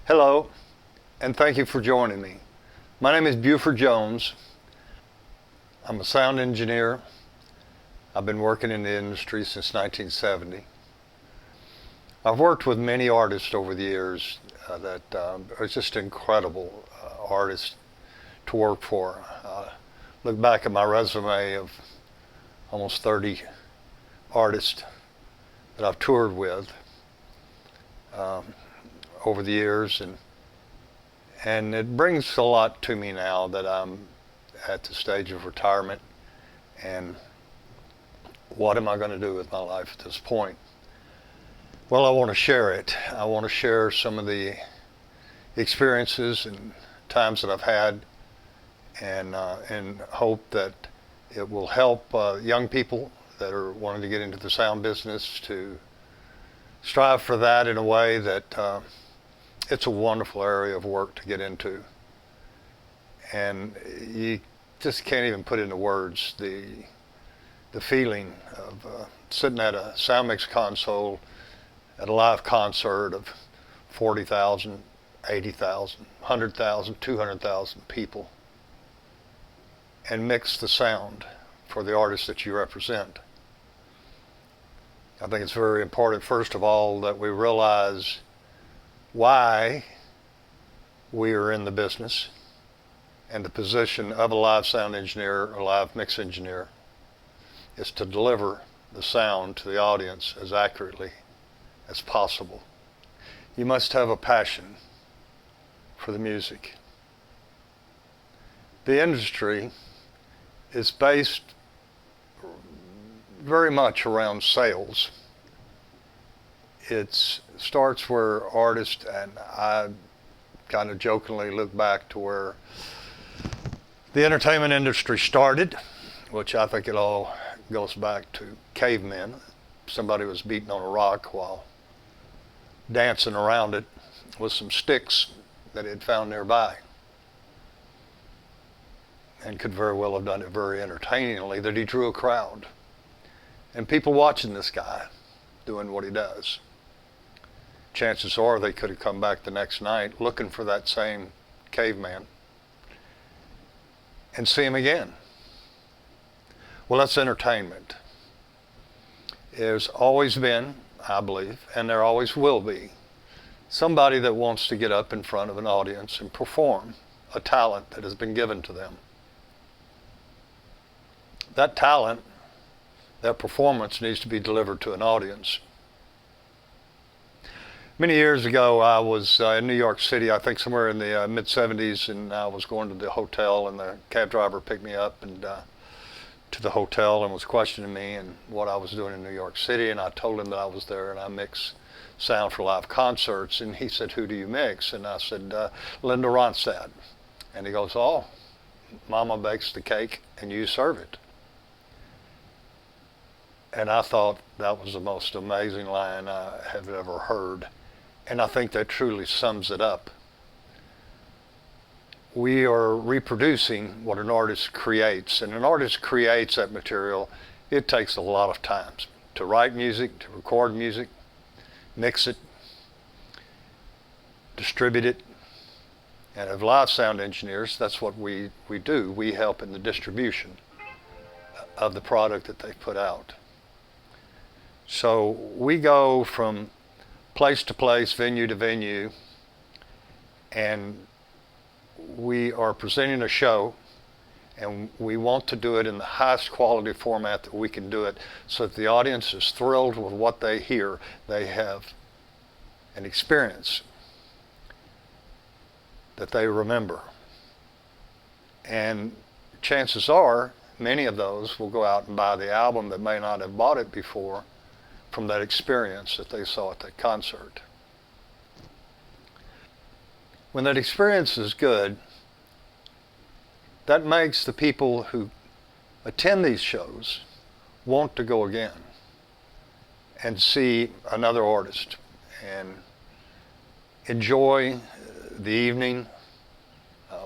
Hello, and thank you for joining me. My name is Buford Jones. I'm a sound engineer. I've been working in the industry since 1970. I've worked with many artists over the years that are just incredible artists to work for. Look back at my resume of almost 30 artists that I've toured with over the years, and it brings a lot to me now that I'm at the stage of retirement, and what am I going to do with my life at this point? Well, I want to share it. I want to share some of the experiences and times that I've had, and hope that it will help young people that are wanting to get into the sound business to strive for that in a way that it's a wonderful area of work to get into. And you just can't even put into words the feeling of sitting at a sound mix console at a live concert of 40,000, 80,000, 100,000, 200,000 people and mix the sound for the artists that you represent. I think it's very important, first of all, that we realize why we are in the business and the position of a live sound engineer or live mix engineer is to deliver the sound to the audience as accurately as possible. You must have a passion for the music. The industry is based very much around sales. It starts where artists, and I kind of jokingly look back to where the entertainment industry started, which I think it all goes back to cavemen. Somebody was beating on a rock while dancing around it with some sticks that he had found nearby, and could very well have done it very entertainingly, that he drew a crowd and people watching this guy doing what he does. Chances are they could have come back the next night looking for that same caveman and see him again. Well, that's entertainment. There's always been, I believe, and there always will be, somebody that wants to get up in front of an audience and perform a talent that has been given to them. That talent, that performance needs to be delivered to an audience. Many years ago, I was in New York City, I think somewhere in the mid-'70s, and I was going to the hotel, and the cab driver picked me up and to the hotel and was questioning me and what I was doing in New York City, and I told him that I was there and I mix sound for live concerts, and he said, "Who do you mix?" And I said, "Linda Ronstadt." And he goes, "Oh, Mama bakes the cake and you serve it." And I thought that was the most amazing line I have ever heard. And I think that truly sums it up. We are reproducing what an artist creates. And an artist creates that material. It takes a lot of time to write music, to record music, mix it, distribute it. And as live sound engineers, that's what we do. We help in the distribution of the product that they put out. So we go from place to place, venue to venue, and we are presenting a show, and we want to do it in the highest quality format that we can do it so that the audience is thrilled with what they hear. They have an experience that they remember. And chances are, many of those will go out and buy the album that may not have bought it before from that experience that they saw at that concert. When that experience is good, that makes the people who attend these shows want to go again and see another artist and enjoy the evening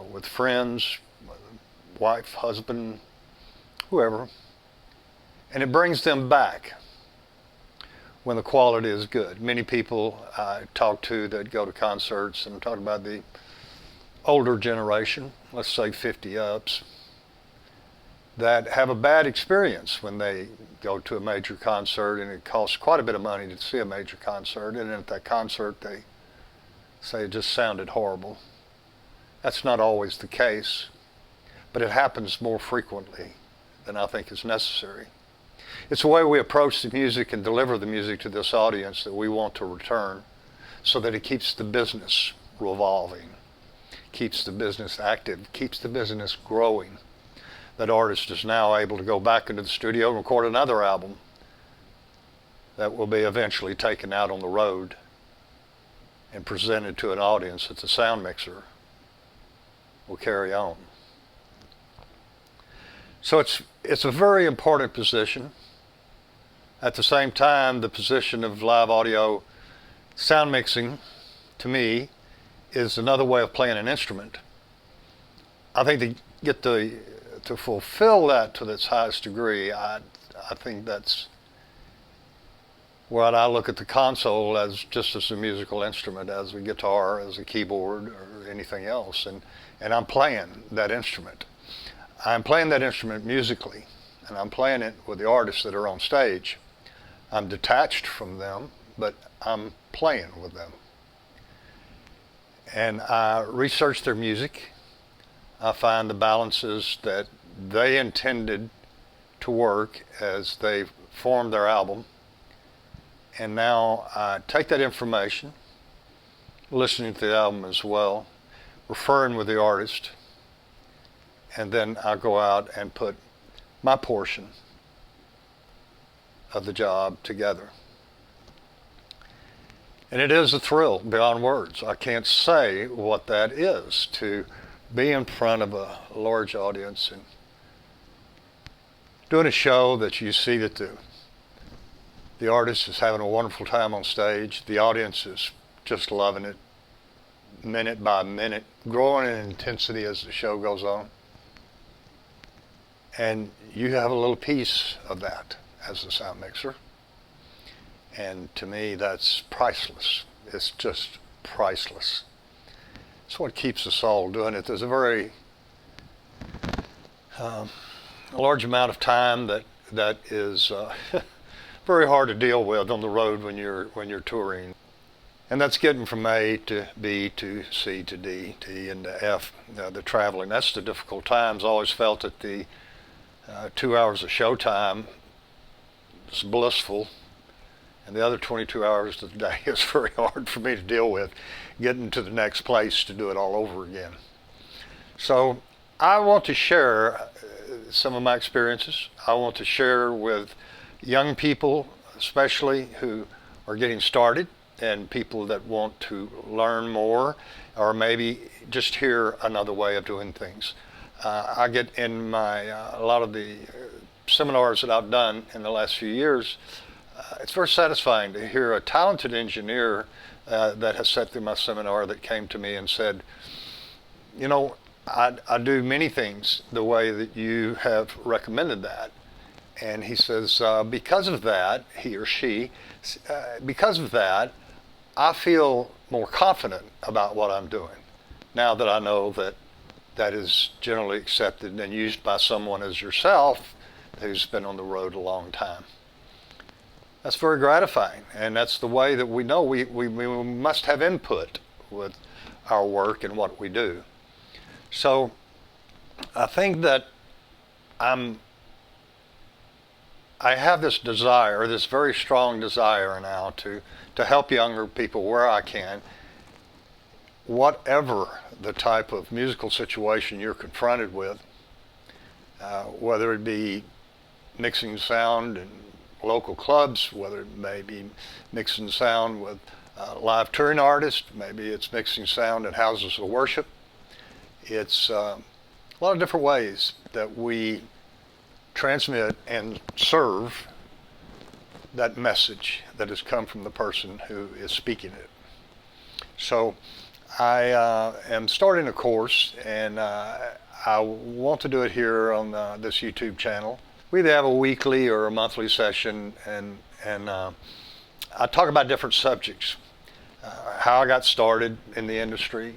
with friends, wife, husband, whoever, and it brings them back. when the quality is good. Many people I talk to that go to concerts, and I'm talking about the older generation, let's say 50 ups, that have a bad experience when they go to a major concert, and it costs quite a bit of money to see a major concert, and at that concert they say it just sounded horrible. That's not always the case, but it happens more frequently than I think is necessary. It's the way we approach the music and deliver the music to this audience that we want to return, so that it keeps the business revolving, keeps the business active, keeps the business growing. That artist is now able to go back into the studio and record another album that will be eventually taken out on the road and presented to an audience that the sound mixer will carry on. So it's a very important position. At the same time, the position of live audio sound mixing, to me, is another way of playing an instrument. I think to get to fulfill that to its highest degree, I think that's what I look at the console as, just as a musical instrument, as a guitar, as a keyboard, or anything else. And I'm playing that instrument. I'm playing that instrument musically, and I'm playing it with the artists that are on stage. I'm detached from them, but I'm playing with them. And I research their music. I find the balances that they intended to work as they formed their album. And now I take that information, listening to the album as well, referring with the artist, and then I go out and put my portion of the job together. And it is a thrill beyond words. I can't say what that is, to be in front of a large audience and doing a show that you see that the artist is having a wonderful time on stage. The audience is just loving it, minute by minute, growing in intensity as the show goes on. And you have a little piece of that as a sound mixer. And to me, that's priceless. It's just priceless. It's what keeps us all doing it. There's a very large amount of time that is very hard to deal with on the road when you're touring, and that's getting from A to B to C to D to E and to F. The traveling, that's the difficult times. I always felt that the 2 hours of show time is blissful, and the other 22 hours of the day is very hard for me to deal with, getting to the next place to do it all over again. So I want to share some of my experiences. I want to share with young people, especially who are getting started, and people that want to learn more, or maybe just hear another way of doing things. I get in my a lot of the seminars that I've done in the last few years, it's very satisfying to hear a talented engineer that has sat through my seminar that came to me and said, you know, I do many things the way that you have recommended that. And he says, because of that, he or she, because of that, I feel more confident about what I'm doing, now that I know that that is generally accepted and used by someone as yourself who's been on the road a long time. That's very gratifying, and that's the way that we know we must have input with our work and what we do. So I think that I have this desire, this very strong desire now to help younger people where I can, whatever the type of musical situation you're confronted with, whether it be mixing sound in local clubs, whether it may be mixing sound with live touring artists, maybe it's mixing sound in houses of worship. It's a lot of different ways that we transmit and serve that message that has come from the person who is speaking it. So I am starting a course, and I want to do it here on this YouTube channel. We either have a weekly or a monthly session, and I talk about different subjects, how I got started in the industry,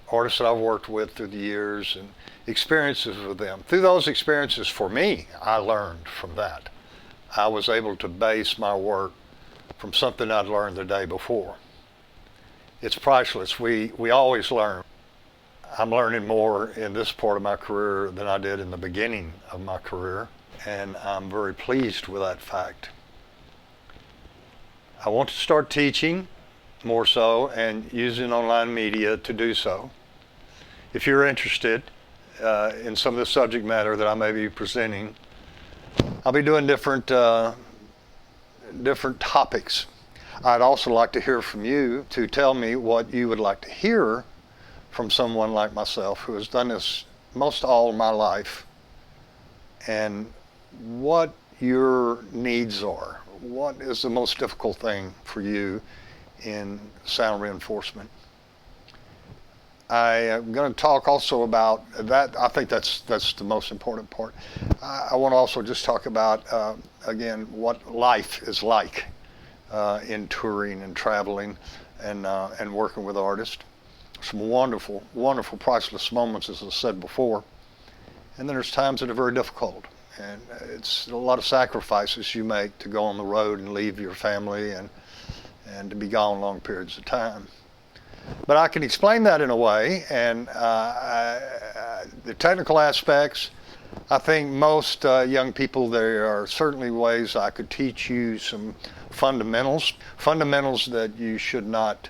artists that I've worked with through the years, and experiences with them. Through those experiences, for me, I learned from that. I was able to base my work from something I'd learned the day before. It's priceless. We always learn. I'm learning more in this part of my career than I did in the beginning of my career, and I'm very pleased with that fact. I want to start teaching more so and using online media to do so. If you're interested in some of the subject matter that I may be presenting, I'll be doing different topics. I'd also like to hear from you to tell me what you would like to hear from someone like myself who has done this most all of my life, and what your needs are. What is the most difficult thing for you in sound reinforcement? I am going to talk also about that. I think that's the most important part. I want to also just talk about, again, what life is like in touring and traveling and working with artists. Some wonderful, wonderful, priceless moments, as I said before. And then there's times that are very difficult. And it's a lot of sacrifices you make to go on the road and leave your family and to be gone long periods of time. But I can explain that in a way, and the technical aspects, I think most young people, there are certainly ways I could teach you some fundamentals that you should not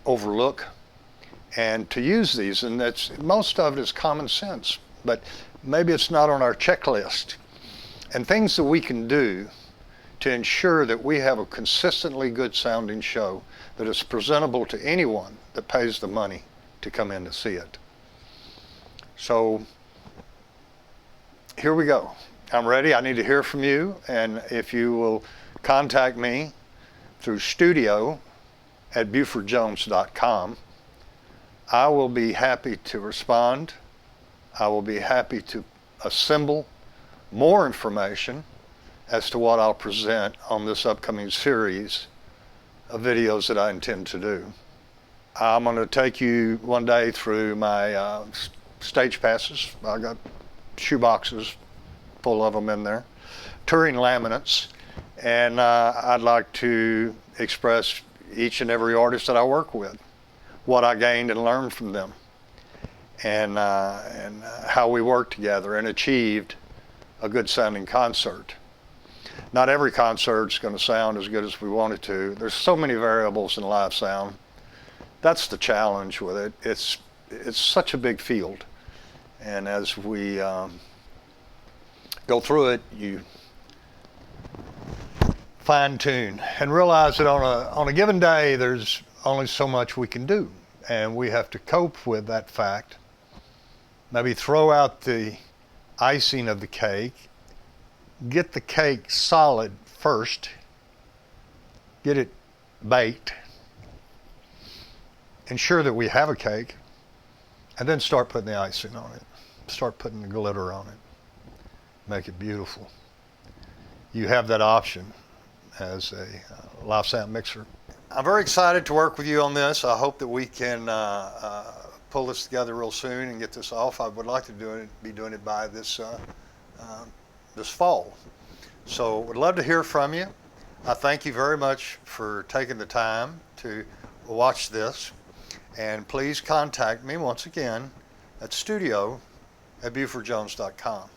overlook, and to use these. And that's, most of it is common sense, but maybe it's not on our checklist. And things that we can do to ensure that we have a consistently good sounding show that is presentable to anyone that pays the money to come in to see it. So here we go. I'm ready. I need to hear from you, and if you will contact me through studio@BufordJones.com, I will be happy to respond. I will be happy to assemble more information as to what I'll present on this upcoming series of videos that I intend to do. I'm going to take you one day through my stage passes. I got shoe boxes full of them in there, touring laminates, and I'd like to express each and every artist that I work with, what I gained and learned from them, and how we worked together and achieved a good sounding concert. Not every concert's going to sound as good as we want it to. There's so many variables in live sound. That's the challenge with it. It's such a big field, and as we go through it, you fine tune and realize that on a given day there's only so much we can do, and we have to cope with that fact. Maybe throw out the icing of the cake, get the cake solid first, get it baked, ensure that we have a cake, and then start putting the icing on it, start putting the glitter on it, make it beautiful. You have that option as a live sound mixer. I'm very excited to work with you on this. I hope that we can pull this together real soon and get this off. I would like to be doing it by this fall. So would love to hear from you. I thank you very much for taking the time to watch this. And please contact me once again at studio@BufordJones.com.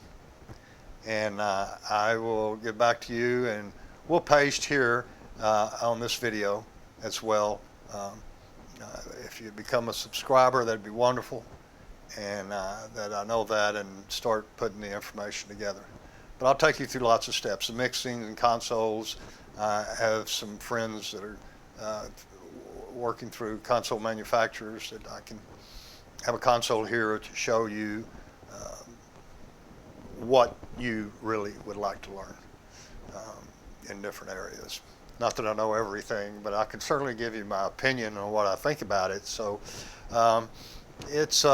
And I will get back to you, and we'll paste here on this video as well. If you become a subscriber, that'd be wonderful, and that I know that, and start putting the information together. But I'll take you through lots of steps, the mixing and consoles. I have some friends that are working through console manufacturers that I can have a console here to show you what you really would like to learn in different areas. Not that I know everything, but I can certainly give you my opinion on what I think about it. So it's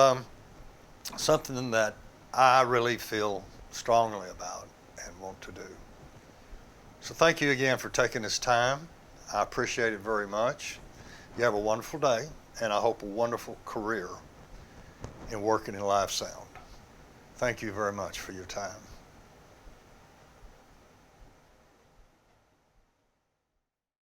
something that I really feel strongly about and want to do. So thank you again for taking this time. I appreciate it very much. You have a wonderful day, and I hope a wonderful career in working in live sound. Thank you very much for your time.